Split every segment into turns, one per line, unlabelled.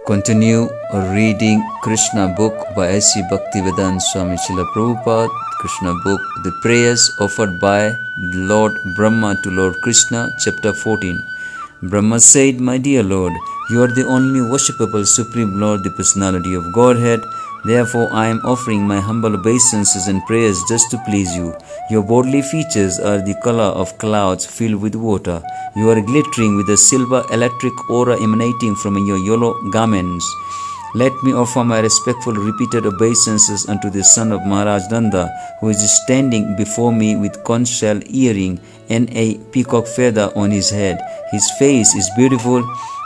Continue reading Krishna book by A.C. Bhaktivedanta Swami Srila Prabhupada. Krishna book, The Prayers Offered by Lord Brahma to Lord Krishna, Chapter 14. Brahma said, My dear Lord, you are the only worshipable Supreme Lord, the Personality of Godhead. Therefore, I am offering my humble obeisances and prayers just to please you. Your bodily features are the color of clouds filled with water. You are glittering with a silver electric aura emanating from your yellow garments. Let me offer my respectful repeated obeisances unto the son of Maharaj Nanda, who is standing before me with conch shell earring and a peacock feather on his head. His face is beautiful.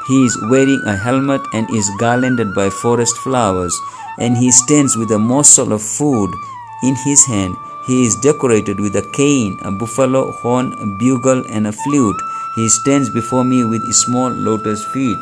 He is wearing a helmet and is garlanded by forest flowers, and he stands with a morsel of food in his hand. He is decorated with a cane, a buffalo horn, a bugle, and a flute. He stands before me with small lotus feet.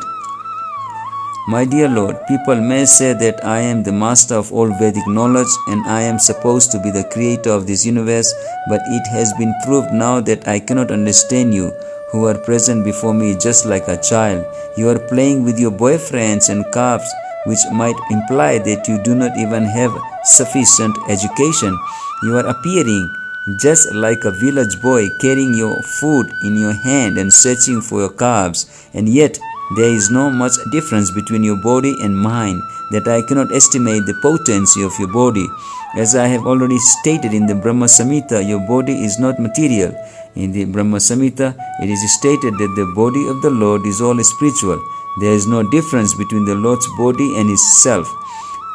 My dear Lord, people may say that I am the master of all Vedic knowledge and I am supposed to be the creator of this universe, but it has been proved now that I cannot understand you, who are present before me just like a child. You are playing with your boyfriends and calves, which might imply that you do not even have sufficient education. You are appearing just like a village boy carrying your food in your hand and searching for your calves, and yet there is no much difference between your body and mine that I cannot estimate the potency of your body. As I have already stated in the Brahma Samhita, your body is not material. In the Brahma Samhita, it is stated that the body of the Lord is all spiritual. There is no difference between the Lord's body and his self.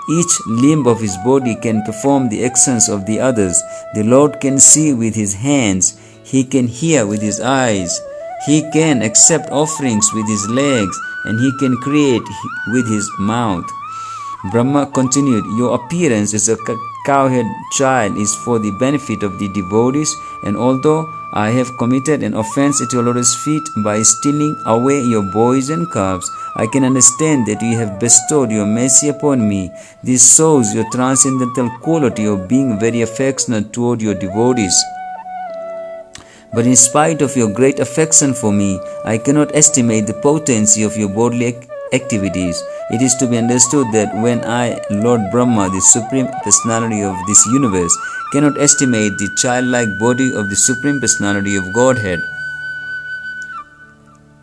Each limb of his body can perform the actions of the others. The Lord can see with his hands. He can hear with his eyes. He can accept offerings with his legs, and he can create with his mouth. Brahma continued, Your appearance as a cowherd child is for the benefit of the devotees, and although I have committed an offense at your lotus feet by stealing away your boys and calves, I can understand that you have bestowed your mercy upon me. This shows your transcendental quality of being very affectionate toward your devotees. But in spite of your great affection for me, I cannot estimate the potency of your bodily activities. It is to be understood that when I, Lord Brahma, the Supreme Personality of this universe, cannot estimate the childlike body of the Supreme Personality of Godhead,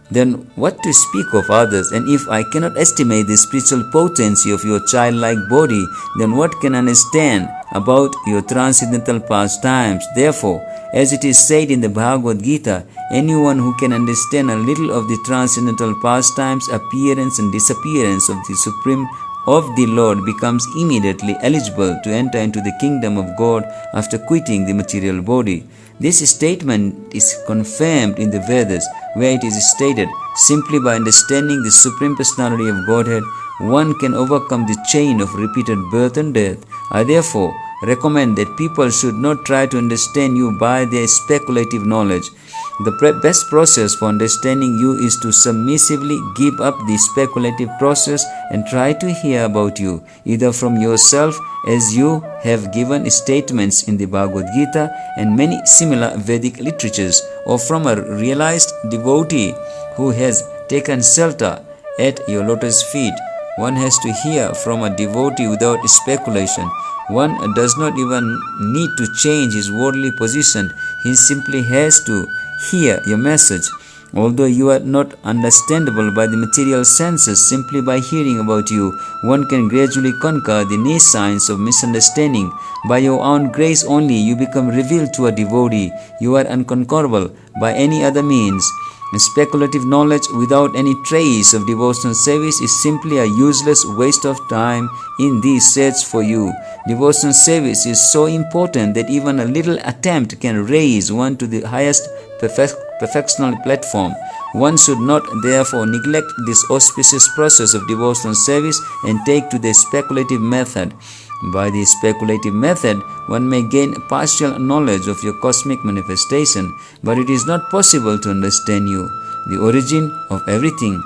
then what to speak of others? And if I cannot estimate the spiritual potency of your childlike body, then what can I understand about your transcendental pastimes? Therefore, as it is said in the Bhagavad Gita, anyone who can understand a little of the transcendental pastimes, appearance and disappearance of the Supreme of the Lord becomes immediately eligible to enter into the kingdom of God after quitting the material body. This statement is confirmed in the Vedas, where it is stated, simply by understanding the Supreme Personality of Godhead, one can overcome the chain of repeated birth and death. I therefore recommend that people should not try to understand you by their speculative knowledge. The best process for understanding you is to submissively give up the speculative process and try to hear about you, either from yourself, as you have given statements in the Bhagavad Gita and many similar Vedic literatures, or from a realized devotee who has taken shelter at your lotus feet. One has to hear from a devotee without speculation. One does not even need to change his worldly position. He simply has to hear your message. Although you are not understandable by the material senses, simply by hearing about you, one can gradually conquer the niche signs of misunderstanding. By your own grace only, you become revealed to a devotee. You are unconquerable by any other means. Speculative knowledge without any trace of devotional service is simply a useless waste of time in the search for you. Devotional service is so important that even a little attempt can raise one to the highest perfectional platform. One should not therefore neglect this auspicious process of devotional service and take to the speculative method. By the speculative method, one may gain partial knowledge of your cosmic manifestation, but it is not possible to understand you, the origin of everything.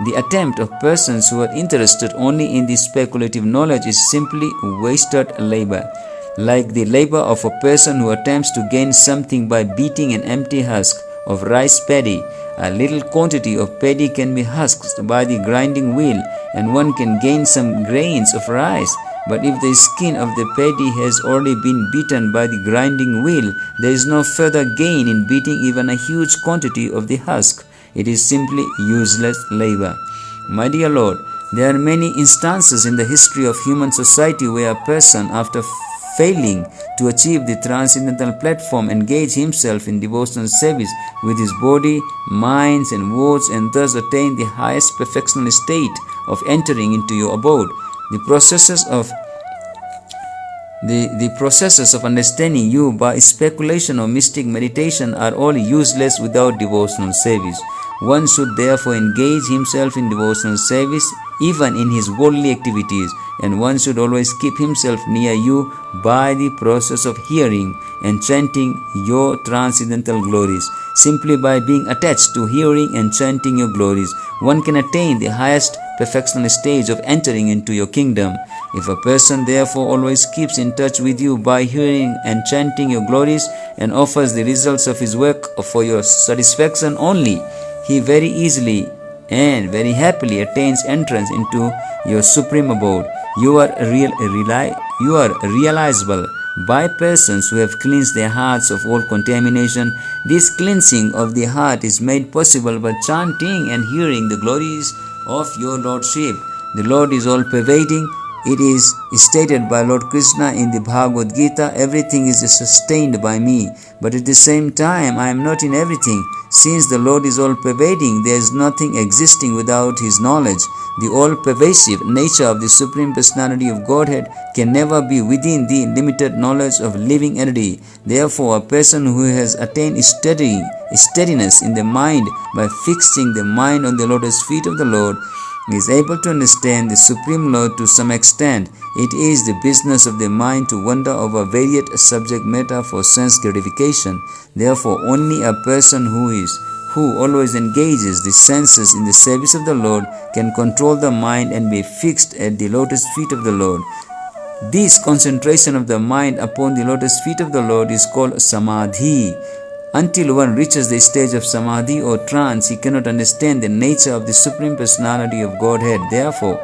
The attempt of persons who are interested only in the speculative knowledge is simply wasted labor. Like the labor of a person who attempts to gain something by beating an empty husk of rice paddy, A little quantity of paddy can be husked by the grinding wheel, and one can gain some grains of rice. But if the skin of the paddy has already been beaten by the grinding wheel, there is no further gain in beating even a huge quantity of the husk. It is simply useless labor. My dear Lord, there are many instances in the history of human society where a person, after failing to achieve the transcendental platform, engage himself in devotional service with his body, minds, and words, and thus attain the highest perfectional state of entering into your abode. The processes of understanding you by speculation or mystic meditation are all useless without devotional service. One should therefore engage himself in devotional service even in his worldly activities, and one should always keep himself near you by the process of hearing and chanting your transcendental glories. Simply by being attached to hearing and chanting your glories, one can attain the highest perfectional stage of entering into your kingdom. If a person therefore always keeps in touch with you by hearing and chanting your glories and offers the results of his work for your satisfaction only, he very easily and very happily attains entrance into your supreme abode. You are realizable by persons who have cleansed their hearts of all contamination. This cleansing of the heart is made possible by chanting and hearing the glories of your Lordship. The Lord is all-pervading. It is stated by Lord Krishna in the Bhagavad Gita, everything is sustained by me, but at the same time I am not in everything. Since the Lord is all-pervading, there is nothing existing without His knowledge. The all-pervasive nature of the Supreme Personality of Godhead can never be within the limited knowledge of living entity. Therefore, a person who has attained steadiness in the mind by fixing the mind on the lotus feet of the Lord is able to understand the Supreme Lord to some extent. It is the business of the mind to wander over varied subject matter for sense gratification. Therefore, only a person who always engages the senses in the service of the Lord can control the mind and be fixed at the lotus feet of the Lord. This concentration of the mind upon the lotus feet of the Lord is called samadhi. Until one reaches the stage of samadhi or trance, he cannot understand the nature of the Supreme Personality of Godhead. Therefore,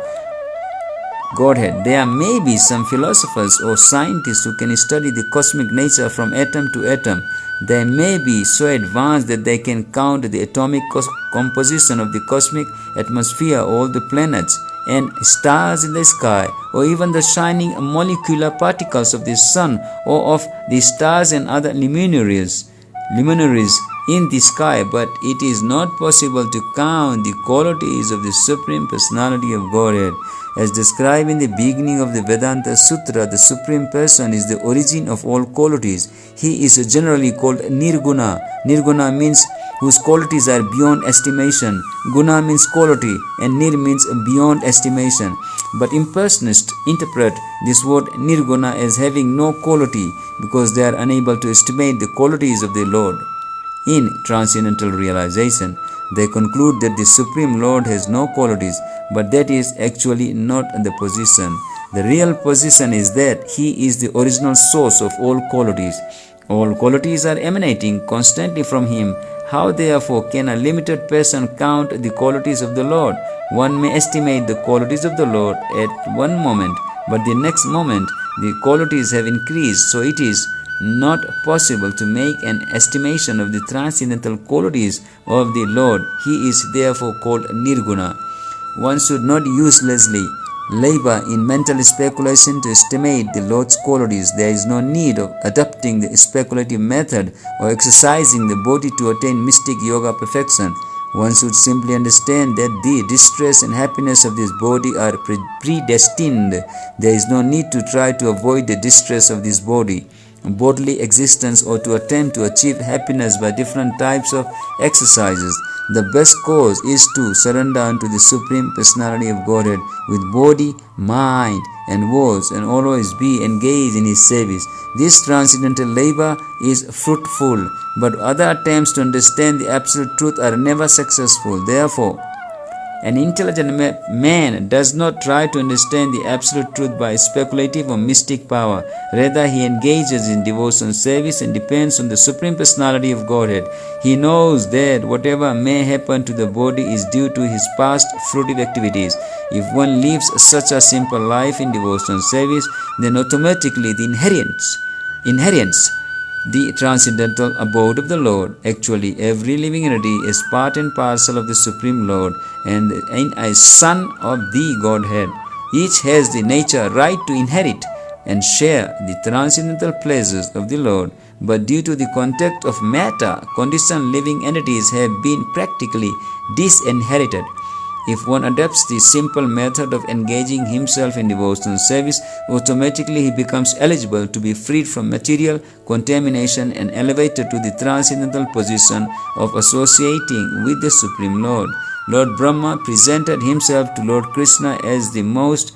there may be some philosophers or scientists who can study the cosmic nature from atom to atom. They may be so advanced that they can count the atomic composition of the cosmic atmosphere, all the planets and stars in the sky, or even the shining molecular particles of the sun or of the stars and other luminaries in the sky, but it is not possible to count the qualities of the Supreme Personality of Godhead. As described in the beginning of the Vedanta Sutra, the Supreme Person is the origin of all qualities. He is generally called Nirguna. Nirguna means whose qualities are beyond estimation. Guna means quality, and Nir means beyond estimation. But impersonalists interpret this word Nirguna as having no quality because they are unable to estimate the qualities of the Lord. In transcendental realization, they conclude that the Supreme Lord has no qualities, but that is actually not the position. The real position is that He is the original source of all qualities. All qualities are emanating constantly from Him. How therefore can a limited person count the qualities of the Lord? One may estimate the qualities of the Lord at one moment, but the next moment the qualities have increased, so it is not possible to make an estimation of the transcendental qualities of the Lord. He is therefore called Nirguna. One should not uselessly labor in mental speculation to estimate the Lord's qualities. There is no need of adopting the speculative method or exercising the body to attain mystic yoga perfection. One should simply understand that the distress and happiness of this body are predestined. There is no need to try to avoid the distress of this bodily existence or to attempt to achieve happiness by different types of exercises. The best course is to surrender unto the Supreme Personality of Godhead with body, mind, and words, and always be engaged in His service. This transcendental labor is fruitful, but other attempts to understand the absolute truth are never successful. Therefore, An intelligent man does not try to understand the absolute truth by speculative or mystic power. Rather, he engages in devotion, service, and depends on the Supreme Personality of Godhead. He knows that whatever may happen to the body is due to his past fruitive activities. If one lives such a simple life in devotion service, then automatically the inherents the transcendental abode of the Lord. Actually, every living entity is part and parcel of the Supreme Lord and a son of the Godhead. Each has the nature right to inherit and share the transcendental pleasures of the Lord, but due to the contact of matter, conditioned living entities have been practically disinherited. If one adopts the simple method of engaging himself in devotional service, automatically he becomes eligible to be freed from material contamination and elevated to the transcendental position of associating with the Supreme Lord. Lord Brahma presented himself to Lord Krishna as the most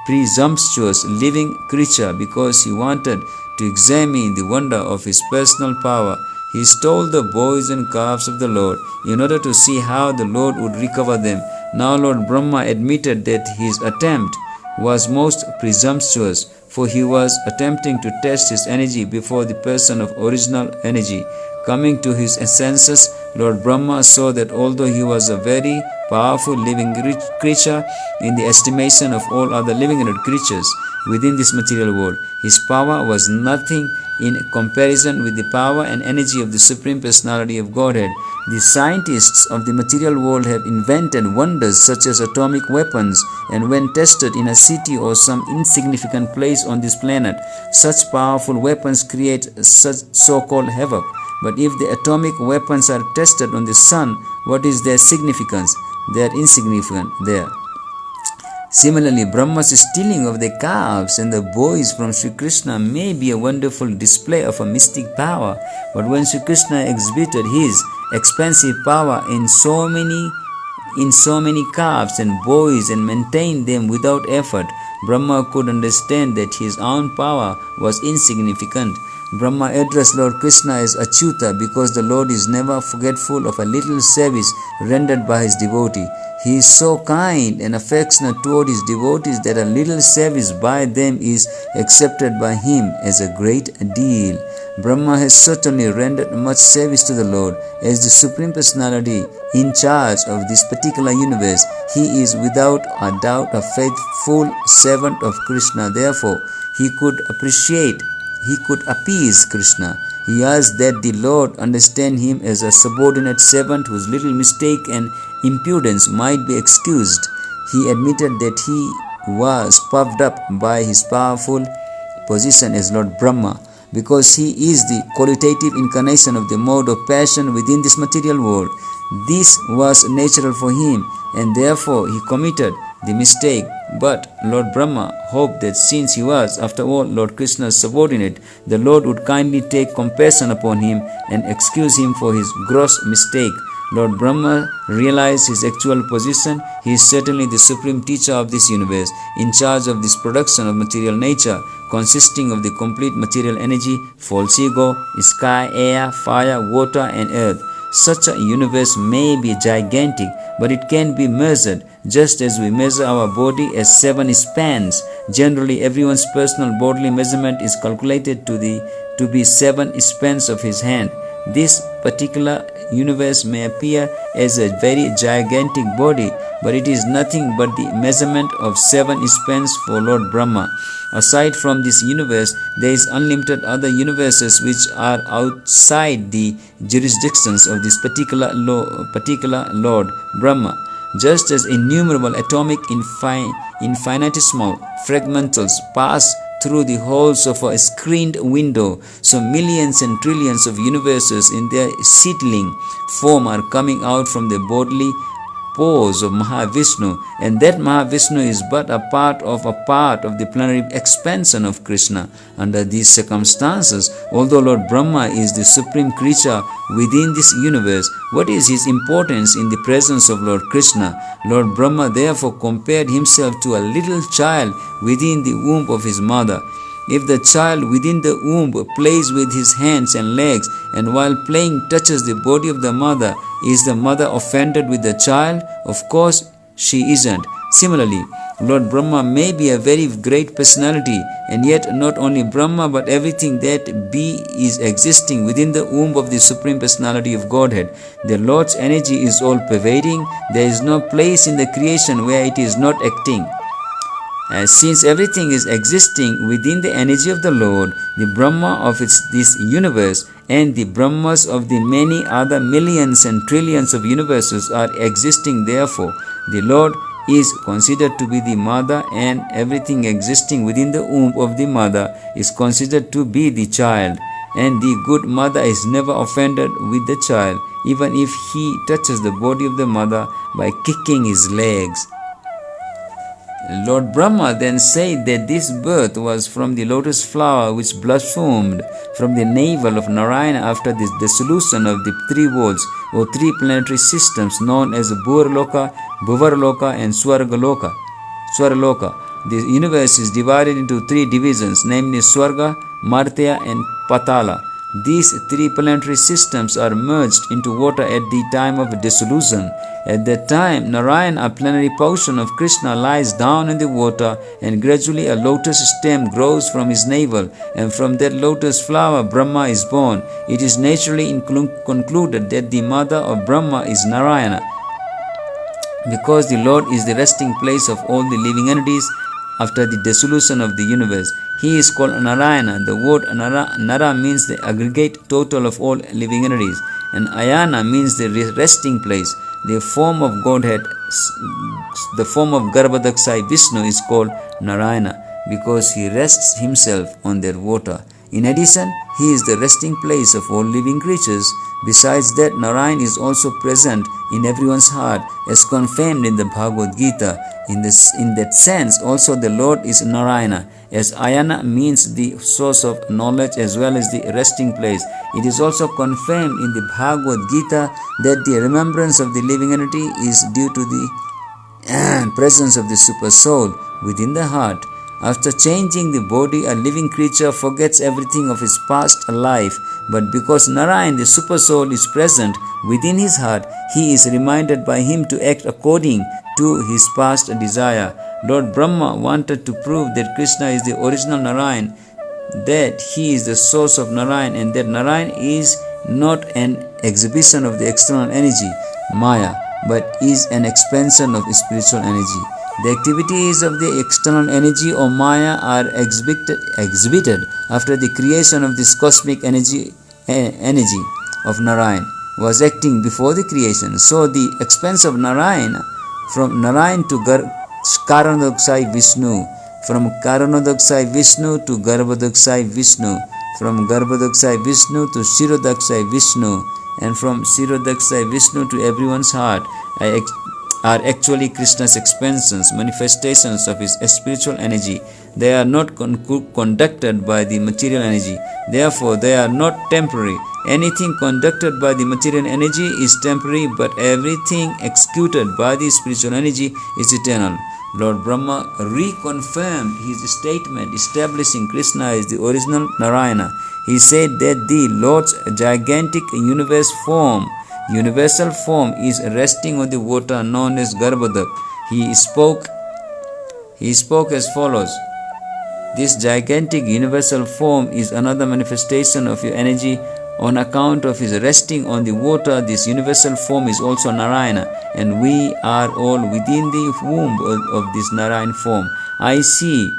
presumptuous living creature because he wanted to examine the wonder of his personal power. He stole the boys and calves of the Lord in order to see how the Lord would recover them. Now Lord Brahma admitted that his attempt was most presumptuous, for he was attempting to test his energy before the person of original energy. Coming to his senses, Lord Brahma saw that although he was a very powerful living creature in the estimation of all other living creatures within this material world, his power was nothing in comparison with the power and energy of the Supreme Personality of Godhead. The scientists of the material world have invented wonders such as atomic weapons, and when tested in a city or some insignificant place on this planet, such powerful weapons create such so-called havoc. But if the atomic weapons are tested on the sun, what is their significance? They are insignificant there. Similarly, Brahma's stealing of the calves and the boys from Sri Krishna may be a wonderful display of a mystic power, but when Sri Krishna exhibited his expansive power in so many calves and boys and maintained them without effort, Brahma could understand that his own power was insignificant. Brahma addressed Lord Krishna as Achyuta because the Lord is never forgetful of a little service rendered by his devotee. He is so kind and affectionate toward his devotees that a little service by them is accepted by him as a great deal. Brahma has certainly rendered much service to the Lord. As the Supreme Personality in charge of this particular universe, he is without a doubt a faithful servant of Krishna. Therefore, he could appease Krishna. He asked that the Lord understand him as a subordinate servant whose little mistake and impudence might be excused. He admitted that he was puffed up by his powerful position as Lord Brahma, because he is the qualitative incarnation of the mode of passion within this material world. This was natural for him, and therefore he committed the mistake. But Lord Brahma hoped that since he was, after all, Lord Krishna's subordinate, the Lord would kindly take compassion upon him and excuse him for his gross mistake. Lord Brahma realized his actual position. He is certainly the supreme teacher of this universe, in charge of this production of material nature, consisting of the complete material energy, false ego, sky, air, fire, water, and earth. Such a universe may be gigantic, but it can be measured, just as we measure our body as 7 spans. Generally, everyone's personal bodily measurement is calculated to be 7 spans of his hand. This particular universe may appear as a very gigantic body, but it is nothing but the measurement of 7 spans for Lord Brahma. Aside from this universe, there is unlimited other universes which are outside the jurisdictions of this particular Lord Brahma. Just as innumerable atomic infinitesimal fragmentals pass through the holes of a screened window, so millions and trillions of universes in their seedling form are coming out from the bodily pores of Mahavishnu, and that Mahavishnu is but a part of the plenary expansion of Krishna. Under these circumstances, although Lord Brahma is the supreme creature within this universe, what is his importance in the presence of Lord Krishna? Lord Brahma therefore compared himself to a little child within the womb of his mother. If the child within the womb plays with his hands and legs, and while playing touches the body of the mother, is the mother offended with the child? Of course she isn't. Similarly, Lord Brahma may be a very great personality, and yet not only Brahma but everything that be is existing within the womb of the Supreme Personality of Godhead. The Lord's energy is all pervading. There is no place in the creation where it is not acting. Since everything is existing within the energy of the Lord, the Brahma of this universe and the Brahmas of the many other millions and trillions of universes are existing. Therefore, the Lord is considered to be the mother, and everything existing within the womb of the mother is considered to be the child. And the good mother is never offended with the child, even if he touches the body of the mother by kicking his legs. Lord Brahma then said that this birth was from the lotus flower which blossomed from the navel of Narayana after the dissolution of the three worlds or three planetary systems known as Bhurloka, Bhuvarloka and Swargaloka. The universe is divided into three divisions, namely Swarga, Martya and Patala. These three planetary systems are merged into water at the time of dissolution. At that time, Narayana, a plenary portion of Krishna, lies down in the water, and gradually a lotus stem grows from his navel, and from that lotus flower Brahma is born. It is naturally concluded that the mother of Brahma is Narayana, because the Lord is the resting place of all the living entities after the dissolution of the universe. He is called Narayana. The word Nara means the aggregate total of all living entities, and Ayana means the resting place. The form of Godhead, the form of Garbhadaksai Vishnu is called Narayana because he rests himself on that water. In addition, he is the resting place of all living creatures. Besides that, Narayan is also present in everyone's heart, as confirmed in the Bhagavad Gita. In that sense, also the Lord is Narayana, as Ayana means the source of knowledge as well as the resting place. It is also confirmed in the Bhagavad Gita that the remembrance of the living entity is due to the presence of the Super Soul within the heart. After changing the body, a living creature forgets everything of his past life, but because Narayan, the Super Soul, is present within his heart, he is reminded by him to act according to his past desire. Lord Brahma wanted to prove that Krishna is the original Narayan, that he is the source of Narayan, and that Narayan is not an exhibition of the external energy, Maya, but is an expansion of spiritual energy. The activities of the external energy or Maya are exhibited after the creation of this cosmic energy of Narayan was acting before the creation. So the expanse of Narayana from Narayan to Karanodakshai Vishnu, from Karanodakshai Vishnu to Garbhodakshai Vishnu, from Garbhodakshai Vishnu to Shirodakshai Vishnu, and from Shirodakshai Vishnu to everyone's heart are actually Krishna's expansions, manifestations of his spiritual energy. They are not conducted by the material energy. Therefore, they are not temporary. Anything conducted by the material energy is temporary, but everything executed by the spiritual energy is eternal. Lord Brahma reconfirmed his statement establishing Krishna as the original Narayana. He said that the Lord's gigantic universal form is resting on the water known as Garbhodak. He spoke as follows: this gigantic universal form is another manifestation of your energy. On account of his resting on the water, this universal form is also Narayana, and we are all within the womb of this Narayan form. I see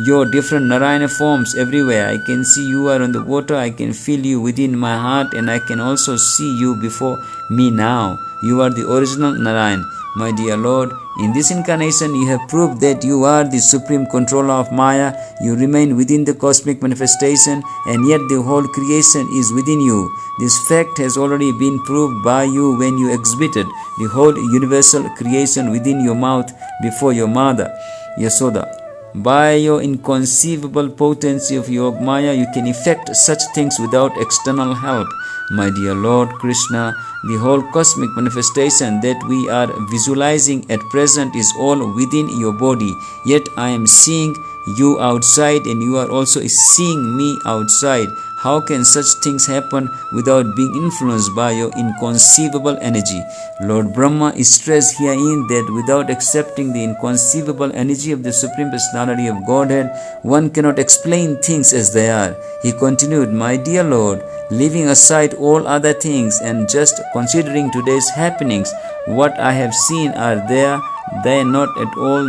your different Narayana forms everywhere. I can see you are on the water, I can feel you within my heart, and I can also see you before me now. You are the original Narayan. My dear Lord, in this incarnation you have proved that you are the supreme controller of Maya. You remain within the cosmic manifestation, and yet the whole creation is within you. This fact has already been proved by you when you exhibited the whole universal creation within your mouth before your mother, Yasoda. By your inconceivable potency of Yog Maya, you can effect such things without external help. My dear Lord Krishna, the whole cosmic manifestation that we are visualizing at present is all within your body. Yet I am seeing you outside and you are also seeing me outside. How can such things happen without being influenced by your inconceivable energy? Lord Brahma is stressed herein that without accepting the inconceivable energy of the Supreme Personality of Godhead, one cannot explain things as they are. He continued, My dear Lord, leaving aside all other things and just considering today's happenings, what I have seen are they not at all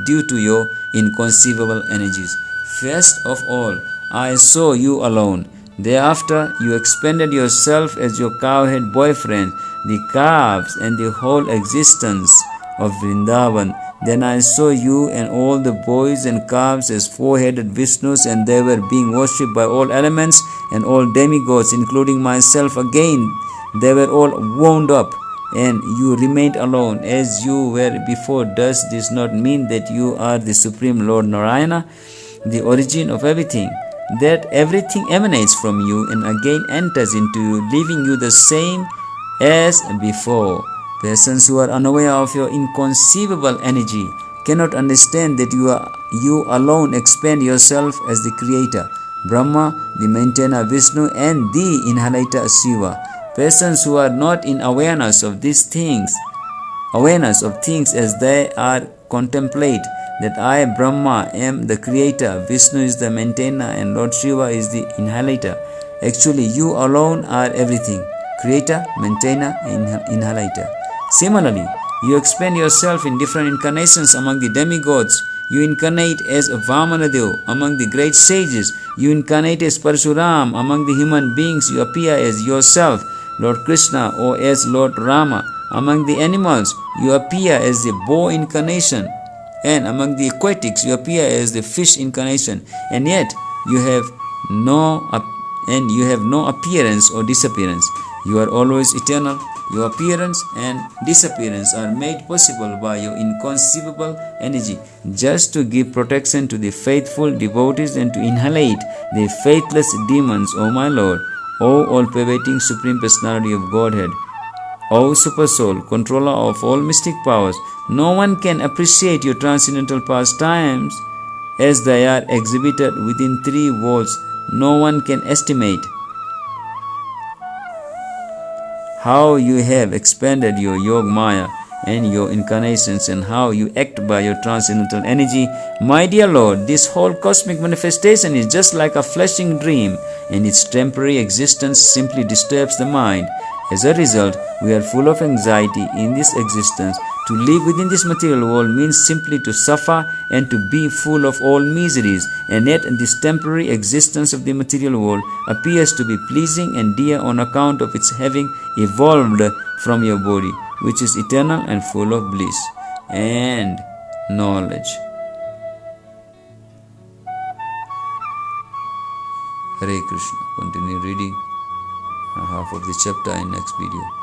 due to your inconceivable energies. First of all, I saw you alone. Thereafter, you expanded yourself as your cowhead boyfriend, the calves, and the whole existence of Vrindavan. Then I saw you and all the boys and calves as four-headed Vishnus, and they were being worshipped by all elements and all demigods, including myself again. They were all wound up, and you remained alone as you were before. Does this not mean that you are the Supreme Lord Narayana, the origin of everything? That everything emanates from you and again enters into you, leaving you the same as before. Persons who are unaware of your inconceivable energy cannot understand that you alone expand yourself as the Creator, Brahma, the maintainer Vishnu, and the inhalator Shiva. Persons who are not in awareness of these things, awareness of things as they are, contemplate that I, Brahma, am the creator, Vishnu is the maintainer, and Lord Shiva is the inhalator. Actually, you alone are everything, creator, maintainer, and inhalator. Similarly, you expand yourself in different incarnations among the demigods. You incarnate as Vamanadev among the great sages. You incarnate as Parshuram among the human beings. You appear as yourself, Lord Krishna, or as Lord Rama. Among the animals, you appear as the boar incarnation, and among the aquatics, you appear as the fish incarnation. And yet, you have no appearance or disappearance. You are always eternal. Your appearance and disappearance are made possible by your inconceivable energy, just to give protection to the faithful devotees and to inhalate the faithless demons, O my Lord, O all-pervading Supreme Personality of Godhead, O Super Soul, controller of all mystic powers. No one can appreciate your transcendental pastimes as they are exhibited within three walls. No one can estimate how you have expanded your Yog Maya and your incarnations, and how you act by your transcendental energy. My dear Lord, this whole cosmic manifestation is just like a flashing dream, and its temporary existence simply disturbs the mind. As a result, we are full of anxiety in this existence. To live within this material world means simply to suffer and to be full of all miseries, and yet this temporary existence of the material world appears to be pleasing and dear on account of its having evolved from your body, which is eternal and full of bliss and knowledge. Hare Krishna. Continue reading half of the chapter in next video.